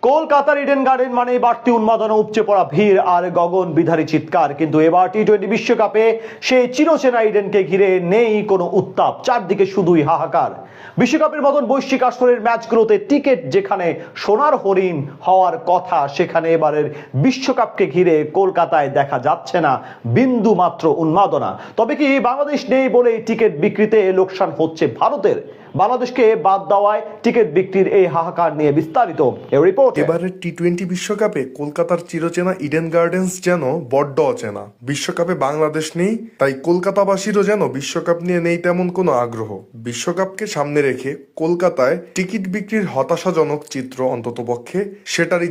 কলকাতার Eden garden মানে বাড়তি উন্মাদনা, উপচে পড়া ভিড় আর গগন বিধারী চিৎকার। কিন্তু এবার টি-20 বিশ্বকাপে সেই চিরচেনা ইডেনকে ঘিরে নেই কোনো উত্তাপ, চারদিকে শুধুই হাহাকার। বিশ্বকাপের মতন বৈশ্বিক আসরের ম্যাচগুলোতে টিকিট যেখানে সোনার হরিণ হওয়ার কথা, সেখানে এবারের বিশ্বকাপকে ঘিরে কলকাতায় দেখা যাচ্ছে না বিন্দু মাত্র উন্মাদনা। তবে কি বাংলাদেশ নেই বলেই টিকিট বিক্রিতে লোকসান হচ্ছে ভারতের? বাংলাদেশকে বাদ দেওয়ায় টিকিট বিক্রির এই হাহাকার নিয়ে বিস্তারিত এই রিপোর্ট। এবারের টি-20 বিশ্বকাপে কলকাতার চিরচেনা ইডেন গার্ডেন্স যেন বড্ড অচেনা। বিশ্বকাপে বাংলাদেশ নেই, তাই কলকাতাবাসীরও যেন বিশ্বকাপ নিয়ে নেই তেমন কোনো আগ্রহ। বিশ্বকাপকে সামনে রেখে কলকাতায় টিকিট বিক্রির হতাশাজনক চিত্র অন্ততপক্ষে সেটারই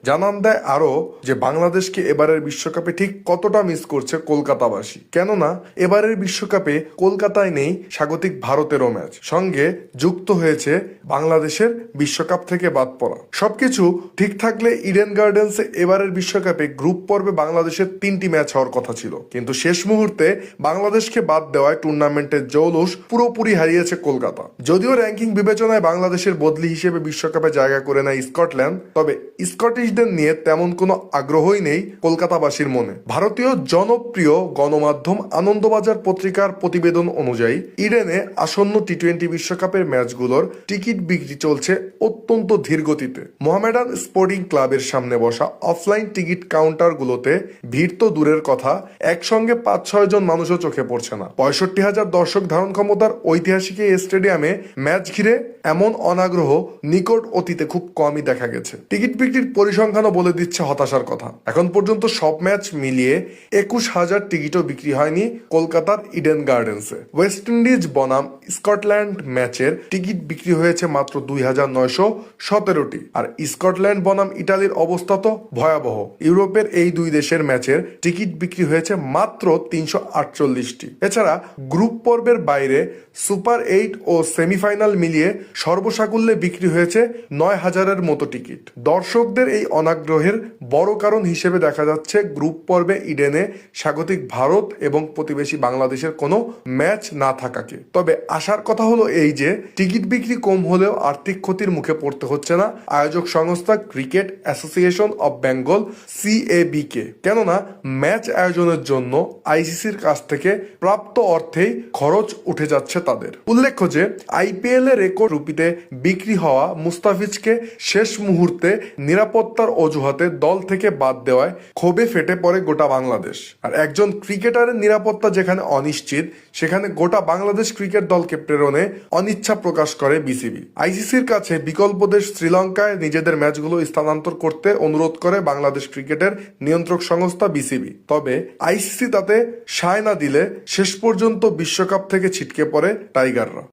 জানান দেয় আরো যে বাংলাদেশকে এবারের বিশ্বকাপে ঠিক কতটা মিস করছে কলকাতাবাসী। কেননা এবারের বিশ্বকাপে কলকাতায় নেই স্বাগতিক ভারতেরও ম্যাচ, সঙ্গে যুক্ত হয়েছে বাংলাদেশের বিশ্বকাপ থেকে বাদ পড়া। সবকিছু ঠিক থাকলে ইডেন গার্ডেন্সে এবারের বিশ্বকাপে গ্রুপ পর্বে বাংলাদেশের 3টি ম্যাচ হওয়ার কথা ছিল, কিন্তু শেষ মুহূর্তে বাংলাদেশকে বাদ দেওয়ায় টুর্নামেন্টের জৌলুস পুরোপুরি হারিয়েছে কলকাতা। যদিও র্যাঙ্কিং বিবেচনায় বাংলাদেশের বদলি হিসেবে বিশ্বকাপে জায়গা করে নেয় স্কটল্যান্ড, তবে স্কটিশদের নিয়ে তেমন কোনো আগ্রহই নেই কলকাতাবাসীর মনে। ভারতীয় জনপ্রিয় গণমাধ্যম আনন্দবাজার পত্রিকার প্রতিবেদন অনুযায়ী ইডেনে আসন্ন টি-20 বিশ্বকাপের ম্যাচগুলোর টিকিট বিক্রি চলছে অত্যন্ত ধীর গতিতে। মোহামেডান স্পোর্টিং ক্লাবের সামনে বসা অফলাইন টিকিট কাউন্টারগুলোতে ভিড় তো দূরের কথা, একসঙ্গে 5-6 জন মানুষও চোখে পড়ছে না। 65,000 দর্শক ধারণ ক্ষমতার ঐতিহাসিক এই স্টেডিয়ামে ম্যাচ ঘিরে এমন অনাগ্রহ নিকট অতীতে খুব কমই দেখা গেছে। টিকিট বিক্রির পরিসংখ্যানও বলে দিচ্ছে হতাশার কথা। এখন পর্যন্ত সব ম্যাচ মিলিয়ে 21,000 টিকিটও বিক্রি হয়নি কলকাতার ইডেন গার্ডেন্সে। ওয়েস্ট ইন্ডিজ বনাম স্কটল্যান্ড ম্যাচের টিকিট বিক্রি হয়েছে মাত্র 2,917টি। আর স্কটল্যান্ড বনাম ইটালির অবস্থা তো ভয়াবহ। ইউরোপের এই দুই দেশের ম্যাচের টিকিট বিক্রি হয়েছে মাত্র 348টি। এছাড়া গ্রুপ পর্বের বাইরে সুপার 8 ও সেমিফাইনাল মিলিয়ে সর্বসাকুল্যে বিক্রি হয়েছে 9,000-এর মতো টিকিট। দর্শকদের এই অনাগ্রহের বড় কারণ হিসেবে দেখা যাচ্ছে গ্রুপ পর্বে ইডেনে স্বাগতিক ভারত এবং প্রতিবেশী বাংলাদেশের কোনো ম্যাচ না থাকাকে। তবে আসার কথা হলো এই যে টিকিট বিক্রি কম হলেও আর্থিক ক্ষতির মুখে পড়তে হচ্ছে না আয়োজক সংস্থা cricket association of Bengal CAB কে। কেননা ম্যাচ আয়োজনের জন্য ICCর কাছ থেকে প্রাপ্ত অর্থেই খরচ উঠে যাচ্ছে তাদের। উল্লেখ্য যে IPL এর রেকর্ড রুপিতে বিক্রি হওয়া মুস্তাফিজকে শেষ মুহূর্তে নিরাপত্তার অজুহাতে দল থেকে বাদ দেওয়ায় ক্ষোভে ফেটে পড়ে গোটা বাংলাদেশ। আর একজন ক্রিকেটারের নিরাপত্তা যেখানে অনিশ্চিত, সেখানে গোটা বাংলাদেশ ক্রিকেট দলকে প্রেরণে অনিচ্ছা প্রকাশ করে BCB। ICCর কাছে বিকল্প দেশ শ্রীলঙ্কায় নিজেদের ম্যাচগুলো স্থানান্তর করতে অনুরোধ করে বাংলাদেশ ক্রিকেটের নিয়ন্ত্রক সংস্থা BCB। তবে ICC তাতে সায় না দিলে শেষ পর্যন্ত বিশ্বকাপ থেকে ছিটকে পড়ে টাইগাররা।